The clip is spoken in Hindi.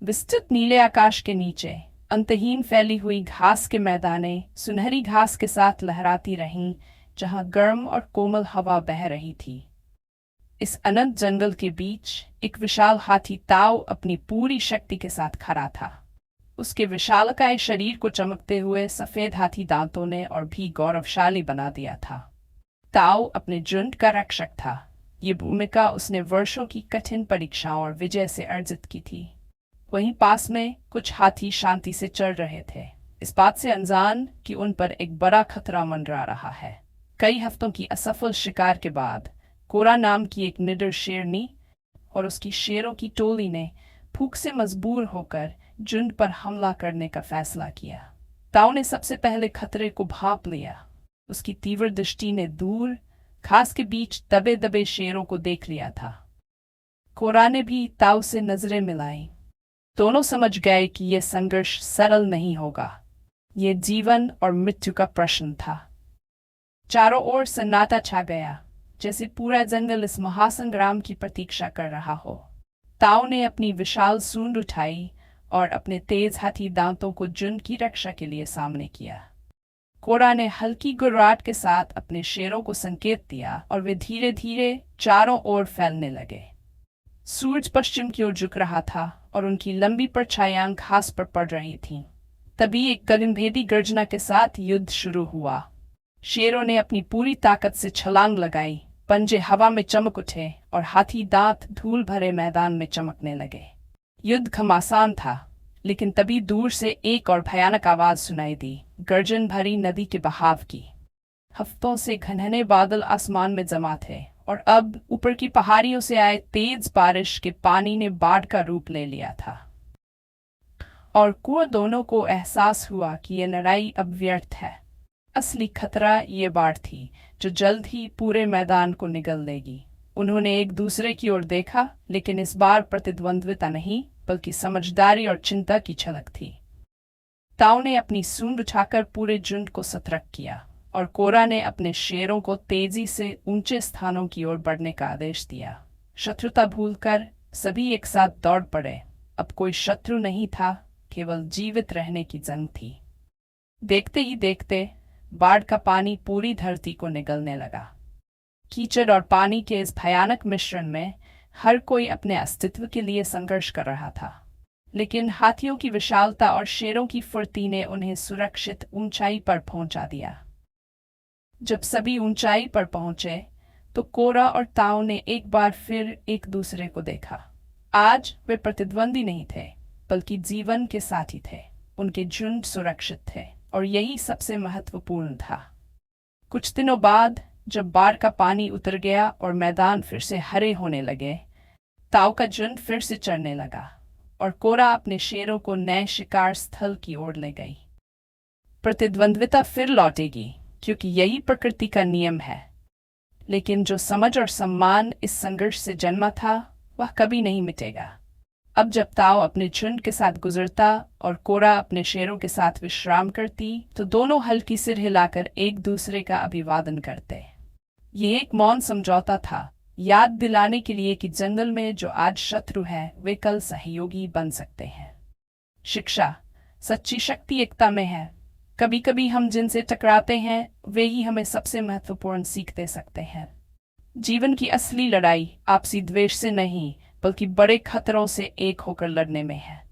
विस्तृत नीले आकाश के नीचे अंतहीन फैली हुई घास के मैदानें सुनहरी घास के साथ लहराती रहीं, जहां गर्म और कोमल हवा बह रही थी। इस अनंत जंगल के बीच एक विशाल हाथी ताऊ अपनी पूरी शक्ति के साथ खड़ा था। उसके विशालकाय शरीर को चमकते हुए सफेद हाथी दांतों ने और भी गौरवशाली बना दिया था। ताऊ अपने झुंड का रक्षक था। ये भूमिका उसने वर्षों की कठिन परीक्षाओं और विजय से अर्जित की थी। वहीं पास में कुछ हाथी शांति से चल रहे थे, इस बात से अनजान कि उन पर एक बड़ा खतरा मंडरा रहा है। कई हफ्तों की असफल शिकार के बाद कोरा नाम की एक निडर शेरनी और उसकी शेरों की टोली ने भूख से मजबूर होकर झुंड पर हमला करने का फैसला किया। ताऊ ने सबसे पहले खतरे को भांप लिया। उसकी तीव्र दृष्टि ने दूर घास के बीच दबे दबे शेरों को देख लिया था। कोरा ने भी ताऊ से नजरें मिलाई। दोनों समझ गए कि यह संघर्ष सरल नहीं होगा। ये जीवन और मृत्यु का प्रश्न था। चारों ओर सन्नाटा छा गया, जैसे पूरा जंगल इस महासंग्राम की प्रतीक्षा कर रहा हो। ताऊ ने अपनी विशाल सूंड उठाई और अपने तेज हाथी दांतों को झुंड की रक्षा के लिए सामने किया। कोरा ने हल्की गुर्राहट के साथ अपने शेरों को संकेत दिया और वे धीरे धीरे चारों ओर फैलने लगे। सूरज पश्चिम की ओर झुक रहा था और उनकी लंबी परछाइयां घास पर पड़ रही थीं। तभी एक गगनभेदी गर्जना के साथ युद्ध शुरू हुआ। शेरों ने अपनी पूरी ताकत से छलांग लगाई, पंजे हवा में चमक उठे और हाथी दांत धूल भरे मैदान में चमकने लगे। युद्ध घमासान था, लेकिन तभी दूर से एक और भयानक आवाज सुनाई दी, गर्जन भरी नदी के बहाव की। हफ्तों से घनघने बादल आसमान में जमा थे और अब ऊपर की पहाड़ियों से आए तेज बारिश के पानी ने बाढ़ का रूप ले लिया था। और कुआ दोनों को एहसास हुआ कि यह लड़ाई अब व्यर्थ है। असली खतरा ये बाढ़ थी, जो जल्द ही पूरे मैदान को निगल लेगी। उन्होंने एक दूसरे की ओर देखा, लेकिन इस बार प्रतिद्वंद्विता नहीं, बल्कि समझदारी और चिंता की झलक थी। ताऊ ने अपनी सूंड उठाकर पूरे झुंड को सतर्क किया और कोरा ने अपने शेरों को तेजी से ऊंचे स्थानों की ओर बढ़ने का आदेश दिया। शत्रुता भूलकर सभी एक साथ दौड़ पड़े। अब कोई शत्रु नहीं था, केवल जीवित रहने की जंग थी। देखते ही देखते बाढ़ का पानी पूरी धरती को निगलने लगा। कीचड़ और पानी के इस भयानक मिश्रण में हर कोई अपने अस्तित्व के लिए संघर्ष कर रहा था। लेकिन हाथियों की विशालता और शेरों की फुर्ती ने उन्हें सुरक्षित ऊंचाई पर पहुंचा दिया। जब सभी ऊंचाई पर पहुंचे तो कोरा और ताऊ ने एक बार फिर एक दूसरे को देखा। आज वे प्रतिद्वंदी नहीं थे, बल्कि जीवन के साथी थे। उनके झुंड सुरक्षित थे और यही सबसे महत्वपूर्ण था। कुछ दिनों बाद जब बाढ़ का पानी उतर गया और मैदान फिर से हरे होने लगे, ताऊ का झुंड फिर से चढ़ने लगा और कोरा अपने शेरों को नए शिकार स्थल की ओर ले गई। प्रतिद्वंद्विता फिर लौटेगी, क्योंकि यही प्रकृति का नियम है। लेकिन जो समझ और सम्मान इस संघर्ष से जन्मा था, वह कभी नहीं मिटेगा। अब जब ताऊ अपने झुंड के साथ गुजरता और कोरा अपने शेरों के साथ विश्राम करती, तो दोनों हल्की सिर हिलाकर एक दूसरे का अभिवादन करते। ये एक मौन समझौता था, याद दिलाने के लिए कि जंगल में जो आज शत्रु है, वे कल सहयोगी बन सकते हैं। शिक्षा, सच्ची शक्ति एकता में है। कभी कभी हम जिनसे टकराते हैं, वे ही हमें सबसे महत्वपूर्ण सीख दे सकते हैं। जीवन की असली लड़ाई आपसी द्वेष से नहीं, बल्कि बड़े खतरों से एक होकर लड़ने में है।